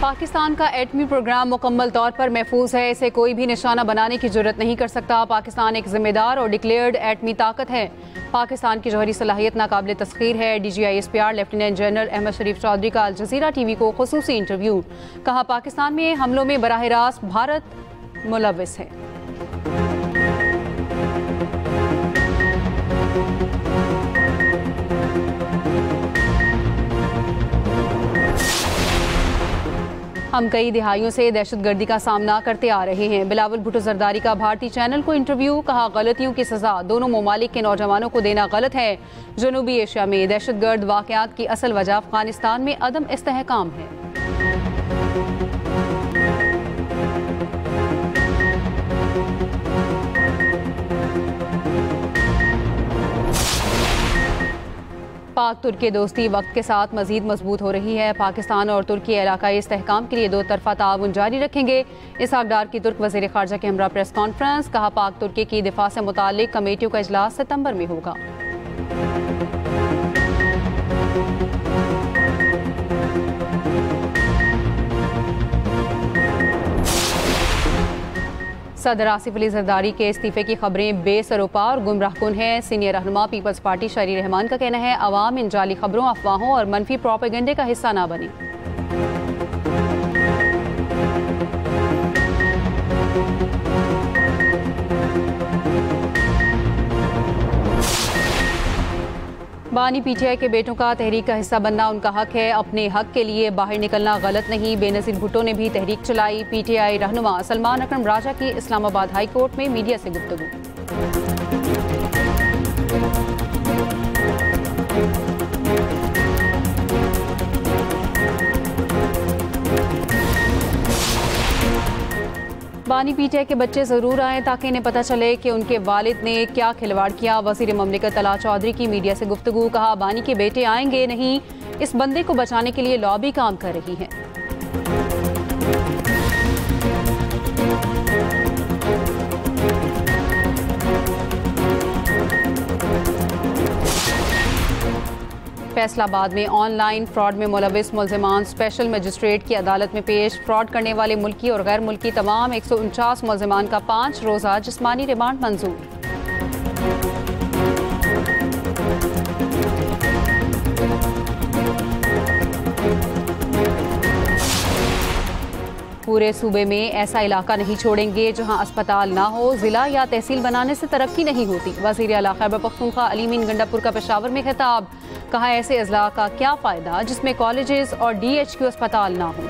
पाकिस्तान का एटमी प्रोग्राम मुकम्मल तौर पर महफूज है, इसे कोई भी निशाना बनाने की जरूरत नहीं कर सकता। पाकिस्तान एक जिम्मेदार और डिक्लेयर्ड एटमी ताकत है। पाकिस्तान की जौहरी सलाहियत नाकाबिल तस्खीर है। DGISPR लेफ्टिनेंट जनरल अहमद शरीफ चौधरी का अल जजीरा TV को खुसूसी इंटरव्यू। कहा, पाकिस्तान में हमलों में बराह रास्त भारत मुलव्विस है। हम कई दिहाइयों से दहशतगर्दी का सामना करते आ रहे हैं। बिलावल भुट्टो जरदारी का भारतीय चैनल को इंटरव्यू। कहा, गलतियों की सजा दोनों ममालिक के नौजवानों को देना गलत है। जनूबी एशिया में दहशतगर्द वाक़यात की असल वजह अफगानिस्तान में अदम इस्तेहकाम है। पाक तुर्की दोस्ती वक्त के साथ मजीद मजबूत हो रही है। पाकिस्तान और तुर्की इलाकाई इस्तेहकाम के लिए दो तरफा ताउन जारी रखेंगे। इसहाक डार की तुर्क वज़ीर ख़ारजा के हमरा प्रेस कॉन्फ्रेंस। कहा, पाक तुर्की की दिफा से मुताल्लिक कमेटियों का इजलास सितंबर में होगा। सदर आसिफ अली जरदारी के इस्तीफे की खबरें बेसरोपा और गुमराहकुन हैं। सीनियर रहनुमा पीपल्स पार्टी शहरी रहमान का कहना है, अवाम इन जाली खबरों, अफवाहों और मनफी प्रोपेगेंडे का हिस्सा ना बने। बानी PTI के बेटों का तहरीक का हिस्सा बनना उनका हक है। अपने हक के लिए बाहर निकलना गलत नहीं। बेनज़ीर भुट्टो ने भी तहरीक चलाई। PTI रहनुमा सलमान अकरम राजा की इस्लामाबाद हाई कोर्ट में मीडिया से गुफ्तगू। बानी PTI के बच्चे ज़रूर आएँ ताकि इन्हें पता चले कि उनके वालिद ने क्या खिलवाड़ किया। वज़ीर ममलिकत तला चौधरी की मीडिया से गुफ्तगू। कहा, बानी के बेटे आएंगे नहीं, इस बंदे को बचाने के लिए लॉबी काम कर रही है। फैसलाबाद में ऑनलाइन फ्रॉड में मुलविस मुल्ज़िमान स्पेशल मजिस्ट्रेट की अदालत में पेश। फ्रॉड करने वाले मुल्की और गैर मुल्की तमाम 149 मुल्ज़िमान का 5 रोज़ा जिस्मानी रिमांड मंजूर। पूरे सूबे में ऐसा इलाका नहीं छोड़ेंगे जहां अस्पताल ना हो। जिला या तहसील बनाने से तरक्की नहीं होती। वज़ीर आला खैबर पख्तूनख्वा अली मीन गंडापुर का पेशावर में खिताब। कहा, ऐसे अजला का क्या फ़ायदा जिसमें कॉलेजेस और DHQ अस्पताल ना हो।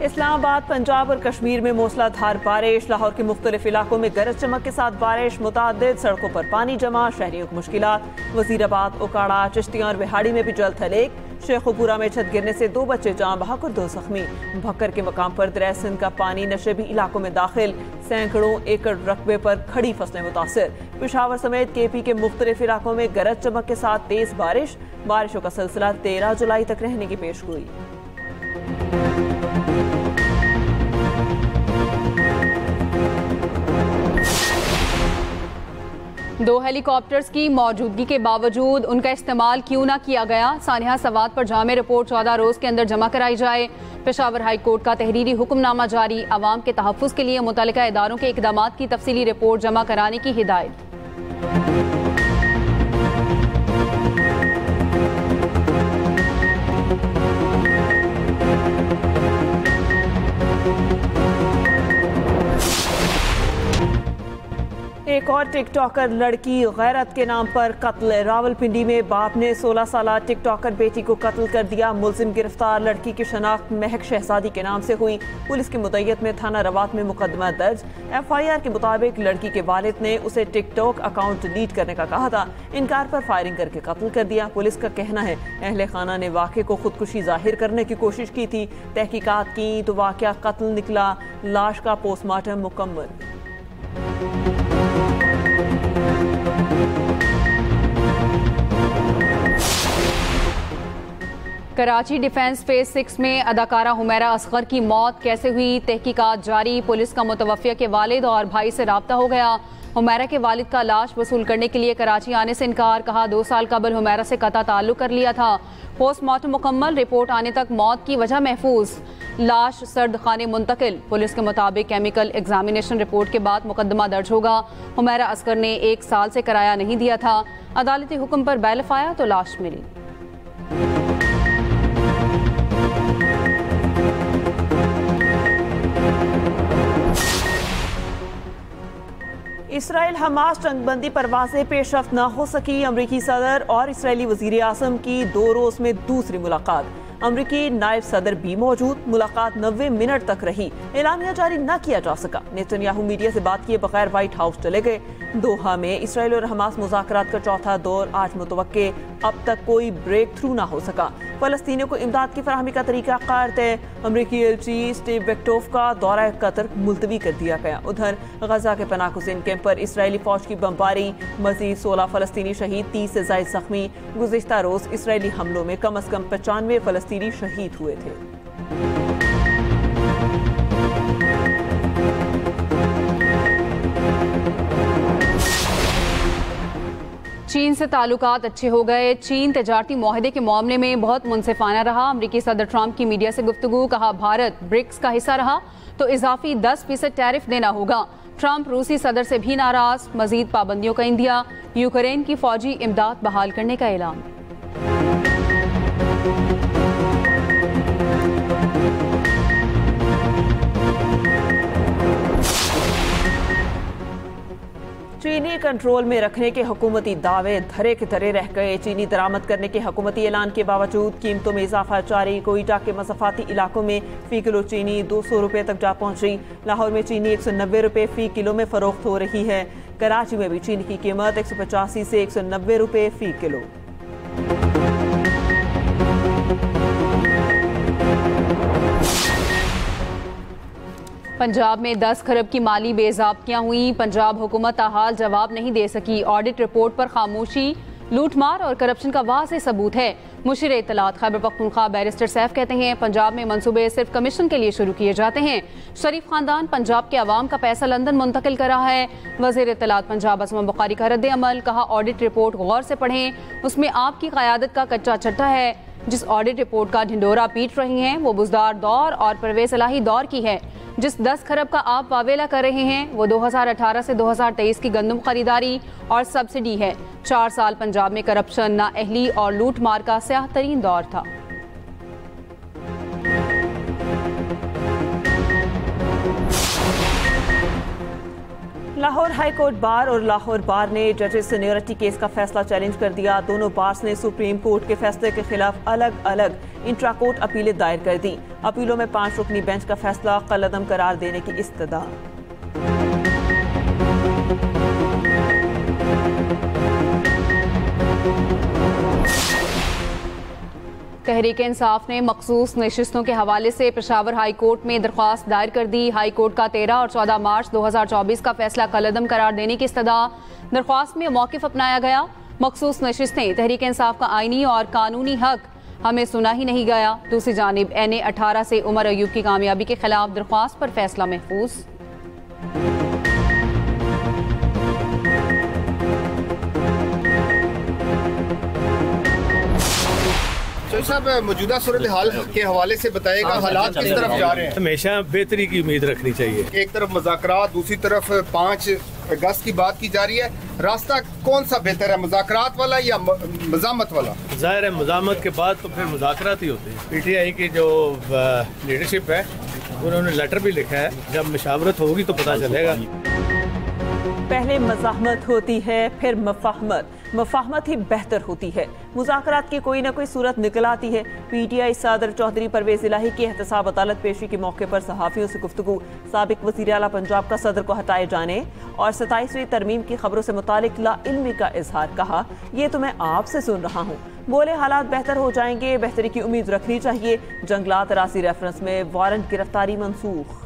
इस्लामाबाद, पंजाब और कश्मीर में मूसलाधार बारिश। लाहौर के मुख्तलिफ इलाकों में गरज चमक के साथ बारिश। मुतादिद सड़कों पर पानी जमा, शहरियों को मुश्किलात। वजीराबाद, उकाड़ा, चिश्तियां और बिहाड़ी में भी जल थलेक। शेखुपुरा में छत गिरने से 2 बच्चे जान बहक और 2 जख्मी। भक्कर के मकाम पर दरिया सिंध का पानी नशेबी इलाकों में दाखिल। सैकड़ों एकड़ रकबे पर खड़ी फसलें मुतासर। पेशावर समेत KP के मुख्तलिफ इलाकों में गरज चमक के साथ तेज बारिश। बारिशों का सिलसिला 13 जुलाई तक रहने की पेशगोई। दो हेलीकॉप्टर्स की मौजूदगी के बावजूद उनका इस्तेमाल क्यों ना किया गया। सानिया सवात पर जामे रिपोर्ट 14 रोज के अंदर जमा कराई जाए। पेशावर हाई कोर्ट का तहरीरी हुक्मनामा जारी। अवाम के तहफ़्फ़ुज़ के लिए मुतल्लिका इदारों के इक़दामात की तफसीली रिपोर्ट जमा कराने की हिदायत। एक और टिकटॉकर लड़की गैरत के नाम पर कत्ल। रावलपिंडी में बाप ने 16 साला टिकटॉकर बेटी को कत्ल कर दिया। मुलजिम गिरफ्तार। लड़की की शनाख्त महक शहजादी के नाम से हुई। पुलिस की मुद्दईयत में थाना रवात में मुकदमा दर्ज। FIR के मुताबिक लड़की के वालिद ने उसे टिकटॉक अकाउंट डिलीट करने का कहा था। इनकार पर फायरिंग करके कत्ल कर दिया। पुलिस का कहना है, अहले खाना ने वाक़े को खुदकुशी जाहिर करने की कोशिश की थी। तहकीकात की तो वाक़या कत्ल निकला। लाश का पोस्टमार्टम मुकम्मल। कराची डिफेंस फेज 6 में अदाकारा हुमैरा असगर की मौत कैसे हुई, तहकीकात जारी। पुलिस का मुतवफ़्फ़िया के वालिद और भाई से राब्ता हो गया। हुमैरा के वालिद का लाश वसूल करने के लिए कराची आने से इनकार। कहा 2 साल कबल हुमैरा से कता ताल्लुक कर लिया था। पोस्टमार्टम मुकम्मल, रिपोर्ट आने तक मौत की वजह महफूज। लाश सर्द खाने मुंतकिल। पुलिस के मुताबिक केमिकल एग्जामिनेशन रिपोर्ट के बाद मुकदमा दर्ज होगा। हुमैरा असगर ने 1 साल से किराया नहीं दिया था। अदालती हुक्म पर बैलेफ आया तो लाश मिली। इसराइल हमास जंगबंदी पर वाज़ेह पेशरफ्त न हो सकी। अमरीकी सदर और इसराइली वज़ीर आज़म की 2 रोज़ में दूसरी मुलाकात। अमरीकी नायब सदर भी मौजूद। मुलाकात 90 मिनट तक रही। एलानिया जारी न किया जा सका। नेतन्याहू मीडिया से बात किए बगैर व्हाइट हाउस चले गए। दोहा में इसराइल और हमास मुज़ाकरात का चौथा दौर आज मुतवक्के। अब तक कोई ब्रेक थ्रू ना हो सका। फ़लस्तीनियों को इमदाद की फराहमी का तरीका कार तय। अमरीकी एलची स्टीव विट्कोफ का दौरा कतर मुलतवी कर दिया गया। उधर गजा के पनाह गुज़ीन कैंप पर इसराइली फौज की बमबारी। मजीद 16 फ़लस्तीनी शहीद, 30 से ज़ायद ज़ख्मी। गुज़िश्ता रोज़ इसराइली हमलों में कम अज़ कम 95 फ़लस्तीनी शहीद हुए थे। चीन से ताल्लुकात अच्छे हो गए। चीन तजारती मुआहदे के मामले में बहुत मुनसिफाना रहा। अमरीकी सदर ट्रंप की मीडिया से गुफ्तगू। कहा भारत ब्रिक्स का हिस्सा रहा तो इजाफी 10% टैरिफ देना होगा। ट्रंप रूसी सदर से भी नाराज। मजीद पाबंदियों का इंदिया। यूक्रेन की फौजी इमदाद बहाल करने का ऐलान। चीनी कंट्रोल में रखने के हुकूमती दावे धरे के धरे रह गए। चीनी दरामद करने के हुकूमती ऐलान के बावजूद कीमतों में इजाफा जारी। कोयटा के मसफाती इलाकों में फी किलो चीनी 200 रुपये तक जा पहुंची। लाहौर में चीनी 190 रुपये फी किलो में फरोख्त हो रही है। कराची में भी चीनी की कीमत 185 से 190 रुपये फी किलो। पंजाब में 10 खरब की माली बेज़ाब्तियां हुई। पंजाब हुकूमत ताहाल जवाब नहीं दे सकी। ऑडिट रिपोर्ट पर खामोशी, लूटमार और करप्शन का वाज़ेह सबूत है। मुशीर इत्तलात खैबर पख्तूनख्वा बैरिस्टर सैफ कहते हैं पंजाब में मंसूबे सिर्फ कमीशन के लिए शुरू किए जाते हैं। शरीफ खानदान पंजाब के अवाम का पैसा लंदन मुंतकिल कर रहा है। वज़ीर इत्तलात पंजाब असमा बुखारी का रद्द अमल। कहा ऑडिट रिपोर्ट गौर से पढ़ें, उसमें आपकी क़यादत का कच्चा चट्टा है। जिस ऑडिट रिपोर्ट का ढिंडोरा पीट रही हैं वो बुज़दार दौर और परवेज़ इलाही दौर की है। जिस 10 खरब का आप वावेला कर रहे हैं वो 2018 से 2023 की गंदम खरीदारी और सब्सिडी है। 4 साल पंजाब में करप्शन, नाअहली और लूट मार का स्याह तरीन दौर था। लाहौर हाई कोर्ट बार और लाहौर बार ने जजेस सीनियरिटी केस का फैसला चैलेंज कर दिया। दोनों बार्स ने सुप्रीम कोर्ट के फैसले के खिलाफ अलग अलग इंट्रा कोर्ट अपीलें दायर कर दी। अपीलों में 5 रुकनी बेंच का फैसला कलअदम करार देने की इस्तदा। तहरीक इंसाफ ने मखसूस नशिस्तों के हवाले से पेशावर हाई कोर्ट में दरख्वास्त दायर कर दी। हाई कोर्ट का 13 और 14 मार्च 2024 का फैसला कलअदम करार देने की इस्तदा। दरख्वास्त में मौक़िफ़ अपनाया गया। मखसूस नशिस्तें तहरीक इंसाफ का आईनी और कानूनी हक, हमें सुना ही नहीं गया। दूसरी जानिब NA 18 से उमर अयूब की कामयाबी के खिलाफ दरख्वास्त पर फैसला महफूज। साहब मौजूदा सूरत हाल के हवाले से बताएगा, हालात किस तरफ जा रहे हैं? हमेशा बेहतरी की उम्मीद रखनी चाहिए। एक तरफ मुज़ाकरात, दूसरी तरफ 5 अगस्त की बात की जा रही है। रास्ता कौन सा बेहतर है, मुज़ाकरात वाला या मज़ामत वाला? जाहिर है मज़ामत के बाद तो फिर मुज़ाकरात ही होते हैं। PTI की जो लीडरशिप है उन्होंने लेटर भी लिखा है, जब मशावरत होगी तो पता चलेगा। पहले मज़ाहमत होती है फिर मफाहमत, मफाहमत ही बेहतर होती है। मुज़ाकरात की कोई ना कोई सूरत निकल आती है। PTI सदर चौधरी परवेज़ इलाही की एहतसाब अदालत पेशी के मौके पर सहाफ़ियों से गुफ्तगू। साबिक वज़ीर आला पंजाब का सदर को हटाए जाने और 27वीं तरमीम की खबरों से मुतालिक लाइल्मी का इजहार। कहा ये तो मैं आपसे सुन रहा हूँ। बोले हालात बेहतर हो जाएंगे, बेहतरी की उम्मीद रखनी चाहिए। जंगलात रासी रेफरेंस में वारंट गिरफ्तारी मनसूख।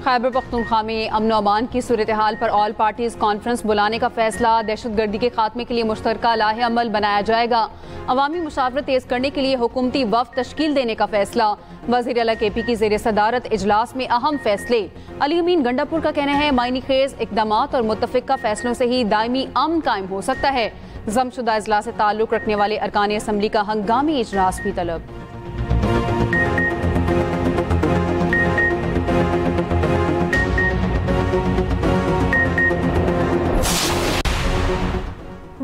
खैबर पख्तूनख्वा में अमन व अमान की सूरत हाल पर ऑल पार्टीज कॉन्फ्रेंस बुलाने का फैसला। दहशतगर्दी के खात्मे के लिए मुश्तरका लाहे अमल बनाया जाएगा। अवामी मुशावरत तेज करने के लिए हुकूमती वफ़द तश्कील देने का फैसला। वज़ीर आला KP की ज़ेर सदारत इजलास में अहम फैसले। अली अमीन गंडापुर का कहना है मायनी खेज इकदामात और मुत्तफ़िका फैसलों से ही दायमी अमन कायम हो सकता है। ज़मशुदा इजलास से ताल्लुक़ रखने वाले अरकान असम्बली का हंगामी इजलास भी तलब।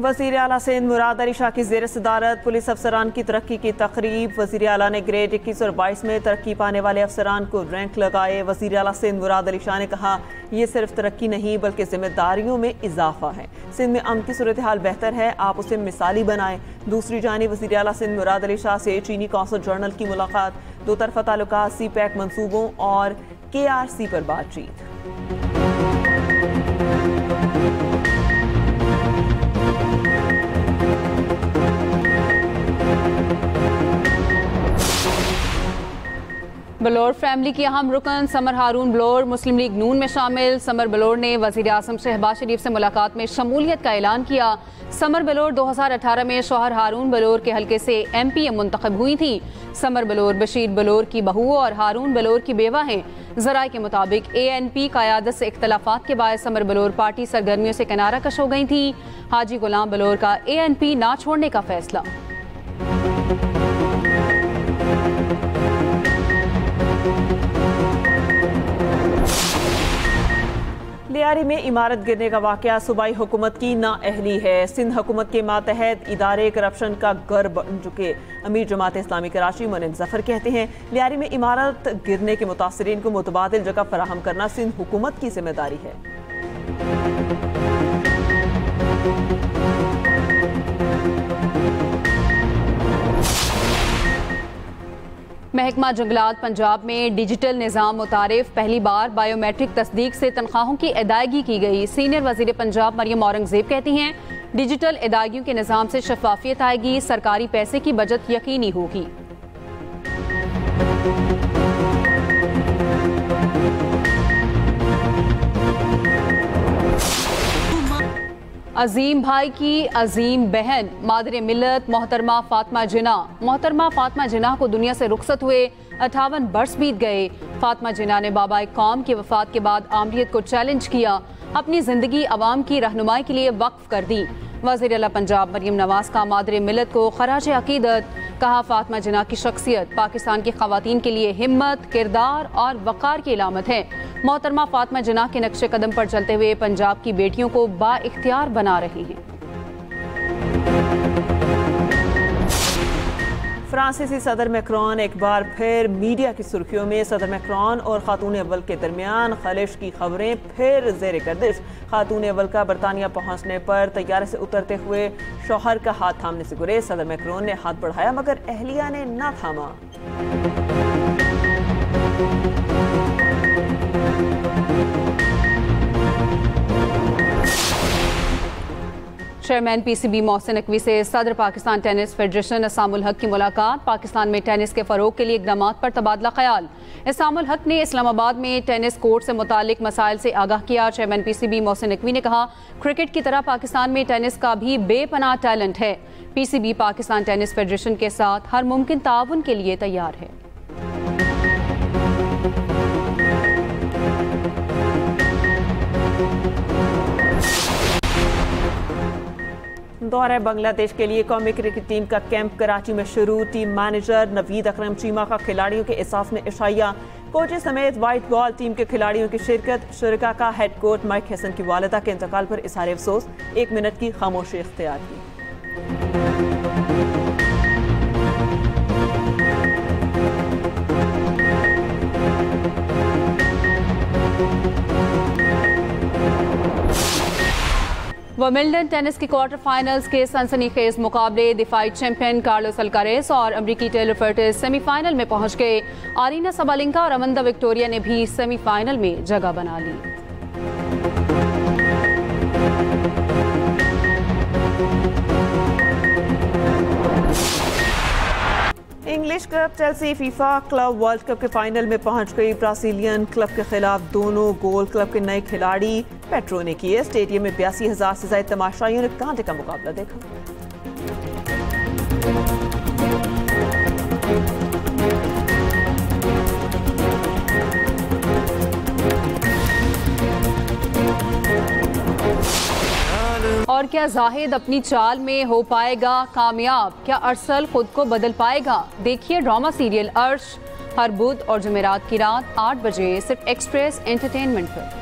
वज़ीर आला सिंध मुराद अली शाह की ज़ेर सदारत पुलिस अफसरान की तरक्की की तकरीब। वज़ीर आला ने ग्रेड 21 और 22 में तरक्की पाने वाले अफसरान को रैंक लगाए। वज़ीर आला सिंध मुराद अली शाह ने कहा ये सिर्फ तरक्की नहीं बल्कि जिम्मेदारियों में इजाफा है। सिंध में अमन की सूरत हाल बेहतर है, आप उसे मिसाली बनाएं। दूसरी जानिब वज़ीर आला सिंध मुराद अली शाह से चीनी कौंसल जनरल की मुलाकात, दो तरफ़ा ताल्लुकात, CPEC मनसूबों और KRC पर बातचीत। बलोर फैमिली की अहम रुकन समर हारून बलोर मुस्लिम लीग नून में शामिल। समर बलोर ने वज़ीर आज़म शहबाज शरीफ से मुलाकात में शमूलियत का ऐलान किया। समर बलोर 2018 में शौहर हारून बलोर के हल्के से MP मुंतखब हुई थी। समर बलोर बशीर बलोर की बहू और हारून बलोर की बेवा हैं। ज़राए के मुताबिक ANP क़यादत से इख्तलाफात के बाद समर बलोर पार्टी सरगर्मियों से किनारा कश हो गई थी। हाजी गुलाम बलोर का ANP ना छोड़ने का फैसला। लियारी में इमारत गिरने का वाकया सूबाई हुकूमत की नाअहली है। सिंध हुकूमत के मातहत इदारे करप्शन का घर बन चुके। अमीर जमात इस्लामी कराची मुनीम जफर कहते हैं लियारी में इमारत गिरने के मुतासरीन को मुतबादिल जगह फराहम करना सिंध हुकूमत की जिम्मेदारी है। महकमा जंगलात पंजाब में डिजिटल निज़ाम मुतारिफ। पहली बार बायोमेट्रिक तस्दीक से तनख्वाहों की अदायगी की गई। सीनियर वज़ीर पंजाब मरियम औरंगज़ेब कहती हैं डिजिटल अदायगियों के निज़ाम से शफाफियत आएगी, सरकारी पैसे की बचत यकीनी होगी। अजीम भाई की अजीम बहन मादर मिल्लत मोहतरमा फातिमा जिन्ना को दुनिया से रुखसत हुए 58 बरस बीत गए। फातिमा जिन्ना ने बाबा कौम की वफात के बाद आमरीत को चैलेंज किया, अपनी जिंदगी अवाम की रहनुमाई के लिए वक्फ कर दी। वज़ीर आला पंजाब मरियम नवाज का मादर मिल्लत को खराज अकीदत। कहा फातिमा जिन्ना की शख्सियत पाकिस्तान की ख़वातीन के लिए हिम्मत, किरदार और वक़ार की अलामत है। मोहतरमा फातिमा जिन्ना के नक्शे कदम पर चलते हुए पंजाब की बेटियों को बाइख्तियार बना रही हैं। फ्रांसीसी सदर मैक्रोन एक बार फिर मीडिया की सुर्खियों में। सदर मैक्रोन और खातून अव्वल के दरमियान खलिश की खबरें फिर जेर गर्दिश। खातून अव्वल का बरतानिया पहुंचने पर तैयारे से उतरते हुए शौहर का हाथ थामने से गुरेज। सदर मैक्रोन ने हाथ बढ़ाया मगर अहलिया ने न थामा। चेयरमैन PCB मोहसिन नकवी से सदर पाकिस्तान टेनिस फेडरेशन इसामुल हक की मुलाकात। पाकिस्तान में टेनिस के फ़रोग के लिए इक़दामात पर तबादला ख्याल। इसामुल हक ने इस्लामाबाद में टेनिस कोर्ट से मुतालिक मसाइल से आगाह किया। चेयरमैन PCB मोहसिन नकवी ने कहा क्रिकेट की तरह पाकिस्तान में टेनिस का भी बेपनाह टैलेंट है। PCB पाकिस्तान टेनिस फेडरेशन के साथ हर मुमकिन ताउन के लिए तैयार है। दौरा बांग्लादेश के लिए कौमी क्रिकेट टीम का कैंप कराची में शुरू। टीम मैनेजर नवीद अकरम चीमा का खिलाड़ियों के एहसास में इशाया। कोचेस समेत वाइट बॉल टीम के खिलाड़ियों की शिरकत। शुरका का हेड कोच माइक हसन की वालिदा के इंतकाल पर इज़हार अफसोस। 1 मिनट की खामोशी इख्तियार की। विंबलडन टेनिस के क्वार्टर फाइनल्स के सनसनीखेज मुकाबले दिफाई चैंपियन कार्लोस अल्कारेस और अमरीकी टेलर फर्टिस सेमीफाइनल में पहुंच गए। आरीना सबालेंका और अमंदा विक्टोरिया ने भी सेमीफाइनल में जगह बना ली। English club Chelsea FIFA club world cup के फाइनल में पहुंच गई। ब्राजीलियन क्लब के खिलाफ दोनों गोल क्लब के नए खिलाड़ी पेट्रो ने किए। स्टेडियम में 82,000 से ज्यादा तमाशाइयों ने कांटे का मुकाबला देखा। और क्या जाहिद अपनी चाल में हो पाएगा कामयाब? क्या अरसल खुद को बदल पाएगा? देखिए ड्रामा सीरियल अर्श हर बुध और जुमेरात की रात 8 बजे सिर्फ एक्सप्रेस एंटरटेनमेंट पर।